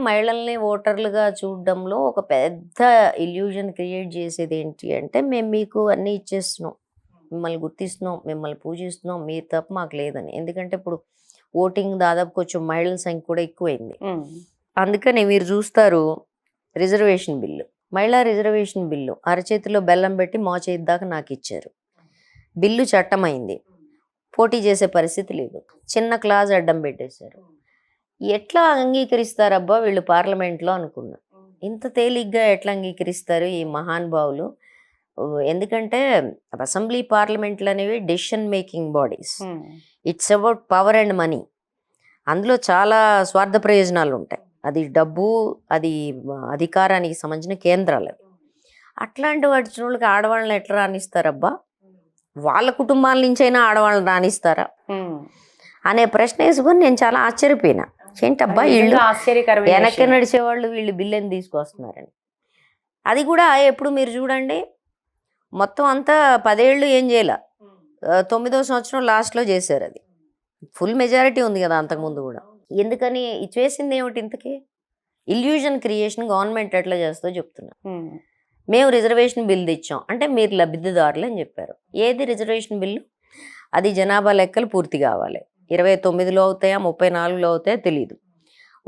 మహిళల్ని ఓటర్లుగా చూడడంలో ఒక పెద్ద ఇల్యూజన్ క్రియేట్ చేసేది ఏంటి అంటే, మేము మీకు అన్నీ ఇచ్చేస్తున్నాం, మిమ్మల్ని గుర్తిస్తున్నాం, మిమ్మల్ని పూజిస్తున్నాం, మీరు తప్ప మాకు లేదని. ఎందుకంటే ఇప్పుడు ఓటింగ్ దాదాపు కొంచెం మహిళల సంఖ్య కూడా ఎక్కువైంది. అందుకని మీరు చూస్తారు రిజర్వేషన్ బిల్లు, మహిళా రిజర్వేషన్ బిల్లు అరచేతిలో బెల్లం పెట్టి మో చేతి దాకా నాకు ఇచ్చారు. బిల్లు చట్టమైంది, పోటీ చేసే పరిస్థితి లేదు, చిన్న క్లాజ్ అడ్డం పెట్టేశారు. ఎట్లా అంగీకరిస్తారబ్బా వీళ్ళు పార్లమెంట్లో అనుకున్నా. ఇంత తేలిగ్గా ఎట్లా అంగీకరిస్తారు ఈ మహానుభావులు? ఎందుకంటే అసెంబ్లీ పార్లమెంట్లు అనేవి decision making bodies. It's about power and money. అందులో చాలా స్వార్థ ప్రయోజనాలు ఉంటాయి. అది డబ్బు, అది అధికారానికి సంబంధించిన కేంద్రాలు. అవి అట్లాంటి వాటి వాళ్ళకి ఆడవాళ్ళని ఎట్లా రాణిస్తారబ్బా? వాళ్ళ కుటుంబాల నుంచైనా ఆడవాళ్ళని రాణిస్తారా అనే ప్రశ్న వేసుకొని నేను చాలా ఆశ్చర్యపోయినా. ఏంటబ్బా వీళ్ళు వెనక్కి నడిచేవాళ్ళు వీళ్ళు బిల్లుని తీసుకొస్తున్నారని. అది కూడా ఎప్పుడు మీరు చూడండి, మొత్తం అంతా 10 ఏళ్ళు ఏం చేయాల, 9వ సంవత్సరం లాస్ట్లో చేశారు. అది ఫుల్ మెజారిటీ ఉంది కదా అంతకుముందు కూడా. ఎందుకని చేసింది ఏమిటి ఇంతకీ? ఇల్యూజన్ క్రియేషన్ గవర్నమెంట్ ఎట్లా చేస్తో చెప్తున్నా. మేము రిజర్వేషన్ బిల్ తెచ్చాం అంటే మీరు లబ్ధిదారులు అని చెప్పారు. ఏది రిజర్వేషన్ బిల్లు? అది జనాభా లెక్కలు పూర్తి కావాలి. 29లో అవుతాయా 34లో అవుతాయా తెలియదు.